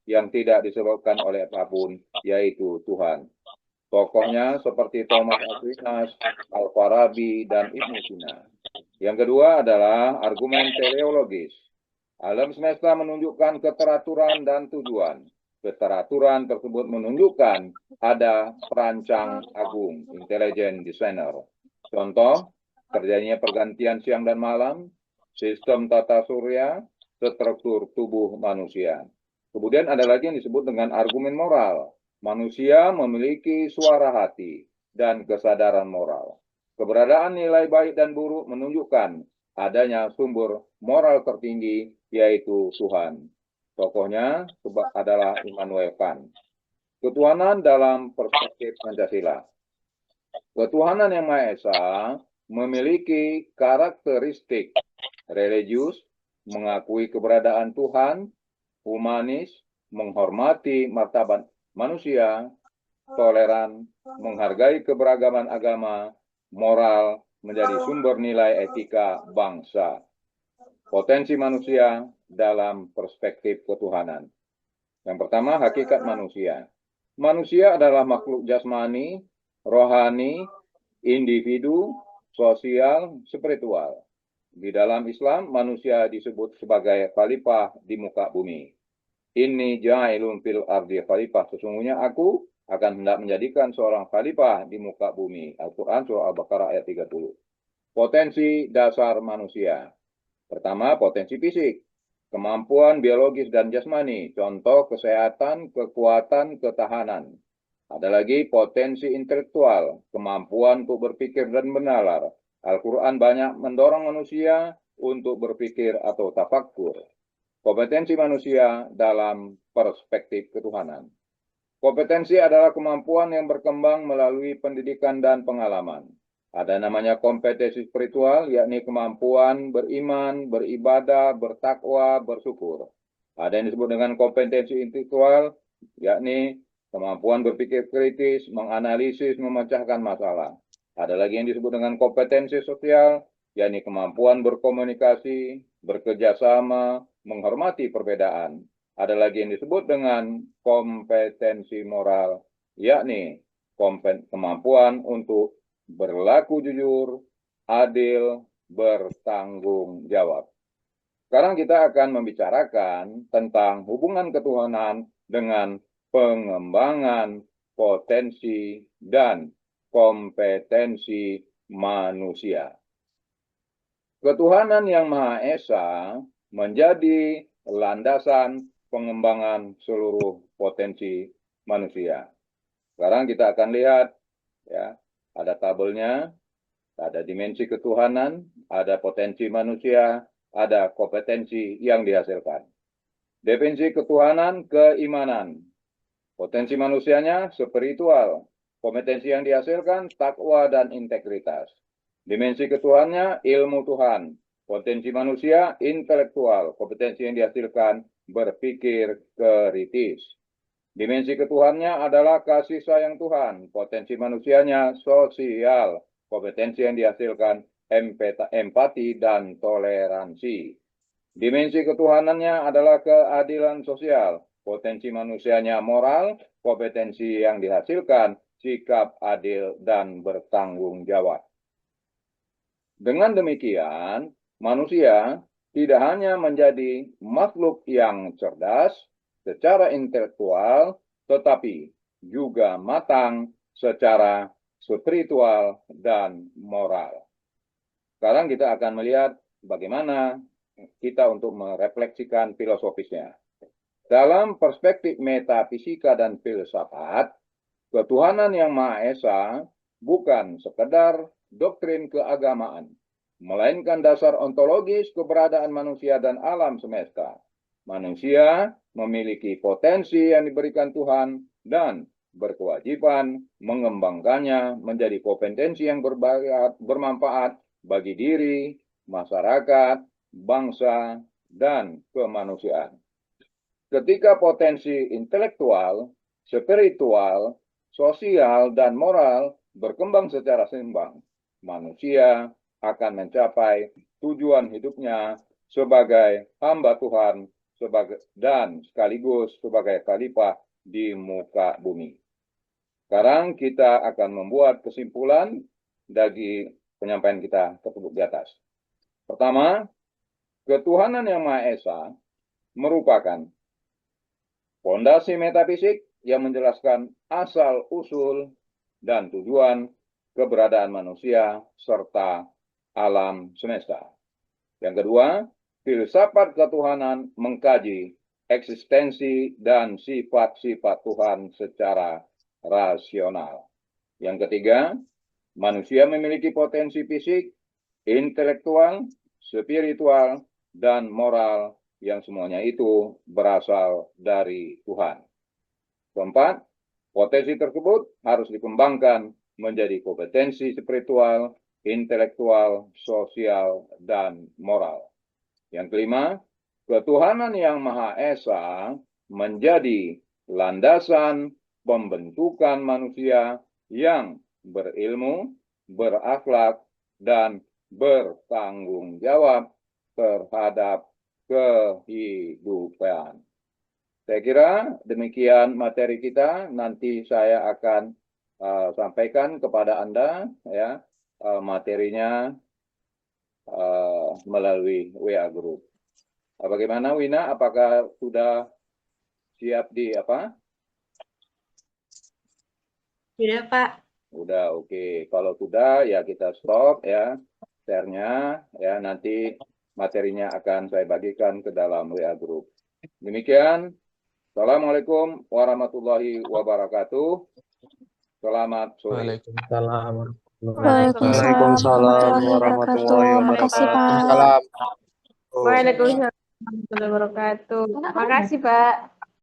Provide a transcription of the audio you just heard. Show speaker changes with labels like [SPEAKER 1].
[SPEAKER 1] yang tidak disebabkan oleh apapun, yaitu Tuhan. Tokohnya seperti Thomas Aquinas, Al-Farabi, dan Ibnu Sina. Yang kedua adalah argumen teleologis. Alam semesta menunjukkan keteraturan dan tujuan. Keteraturan tersebut menunjukkan ada perancang agung, intelligent designer. Contoh, terjadinya pergantian siang dan malam, sistem tata surya, struktur tubuh manusia. Kemudian ada lagi yang disebut dengan argumen moral. Manusia memiliki suara hati dan kesadaran moral. Keberadaan nilai baik dan buruk menunjukkan adanya sumber moral tertinggi, yaitu Tuhan. Tokohnya adalah Immanuel Kant. Ketuhanan dalam perspektif Pancasila. Ketuhanan yang Maha Esa memiliki karakteristik religius, mengakui keberadaan Tuhan, humanis, menghormati martabat manusia, toleran, menghargai keberagaman agama, moral, menjadi sumber nilai etika bangsa. Potensi manusia dalam perspektif ketuhanan. Yang pertama, hakikat manusia. Manusia adalah makhluk jasmani, rohani, individu, sosial, spiritual. Di dalam Islam, manusia disebut sebagai khalifah di muka bumi. Inni ja'ilun fil ardi khalifah. Sesungguhnya aku akan hendak menjadikan seorang khalifah di muka bumi. Al-Quran surah Al-Baqarah ayat 30. Potensi dasar manusia. Pertama, potensi fisik. Kemampuan biologis dan jasmani. Contoh kesehatan, kekuatan, ketahanan. Ada lagi potensi intelektual. Kemampuan untuk berpikir dan menalar. Al-Quran banyak mendorong manusia untuk berpikir atau tafakkur. Kompetensi manusia dalam perspektif ketuhanan. Kompetensi adalah kemampuan yang berkembang melalui pendidikan dan pengalaman. Ada namanya kompetensi spiritual, yakni kemampuan beriman, beribadah, bertakwa, bersyukur. Ada yang disebut dengan kompetensi intelektual, yakni kemampuan berpikir kritis, menganalisis, memecahkan masalah. Ada lagi yang disebut dengan kompetensi sosial, yakni kemampuan berkomunikasi, bekerjasama, menghormati perbedaan. Ada lagi yang disebut dengan kompetensi moral, yakni kemampuan untuk berlaku jujur, adil, bertanggung jawab. Sekarang kita akan membicarakan tentang hubungan ketuhanan dengan pengembangan potensi dan kompetensi manusia. Ketuhanan yang Maha Esa menjadi landasan pengembangan seluruh potensi manusia. Sekarang kita akan lihat, ya, ada tabelnya, ada dimensi ketuhanan, ada potensi manusia, ada kompetensi yang dihasilkan. Definisi ketuhanan, keimanan. Potensi manusianya spiritual. Kompetensi yang dihasilkan takwa dan integritas. Dimensi ketuhanannya ilmu Tuhan. Potensi manusia intelektual. Kompetensi yang dihasilkan berpikir kritis. Dimensi ketuhanannya adalah kasih sayang Tuhan. Potensi manusianya sosial. Kompetensi yang dihasilkan empati dan toleransi. Dimensi ketuhanannya adalah keadilan sosial. Potensi manusianya moral. Kompetensi yang dihasilkan sikap adil dan bertanggung jawab. Dengan demikian, manusia tidak hanya menjadi makhluk yang cerdas secara intelektual, tetapi juga matang secara spiritual dan moral. Sekarang kita akan melihat bagaimana kita untuk merefleksikan filosofisnya. Dalam perspektif metafisika dan filsafat, ketuhanan yang Maha Esa bukan sekedar doktrin keagamaan, melainkan dasar ontologis keberadaan manusia dan alam semesta. Manusia memiliki potensi yang diberikan Tuhan dan berkewajiban mengembangkannya menjadi kompetensi yang bermanfaat bagi diri, masyarakat, bangsa, dan kemanusiaan. Ketika potensi intelektual, spiritual, sosial, dan moral berkembang secara seimbang, manusia akan mencapai tujuan hidupnya sebagai hamba Tuhan sekaligus sebagai khalifah di muka bumi. Sekarang kita akan membuat kesimpulan dari penyampaian kita tersebut di atas. Pertama, ketuhanan yang Maha Esa merupakan fondasi metafisik yang menjelaskan asal-usul dan tujuan keberadaan manusia serta alam semesta. Yang kedua, filsafat ketuhanan mengkaji eksistensi dan sifat-sifat Tuhan secara rasional. Yang ketiga, manusia memiliki potensi fisik, intelektual, spiritual, dan moral yang semuanya itu berasal dari Tuhan. Keempat, potensi tersebut harus dikembangkan menjadi kompetensi spiritual, intelektual, sosial, dan moral. Yang kelima, ketuhanan yang Maha Esa menjadi landasan pembentukan manusia yang berilmu, berakhlak, dan bertanggung jawab terhadap kehidupan. Saya kira demikian materi kita. Nanti saya akan sampaikan kepada Anda ya materinya melalui WA Group. Bagaimana Wina? Apakah sudah siap di apa?
[SPEAKER 2] Sudah, Pak.
[SPEAKER 1] Udah, oke. Kalau sudah ya kita stop ya share-nya ya, nanti materinya akan saya bagikan ke dalam WA Group. Demikian. Assalamualaikum warahmatullahi wabarakatuh. Selamat sore.
[SPEAKER 3] Waalaikumsalam
[SPEAKER 4] Waalaikumsalam warahmatullahi
[SPEAKER 2] Makasih,
[SPEAKER 4] wabarakatuh.
[SPEAKER 2] Pak.
[SPEAKER 4] Salam.
[SPEAKER 2] Waalaikumsalam warahmatullahi wabarakatuh. Makasih, Pak.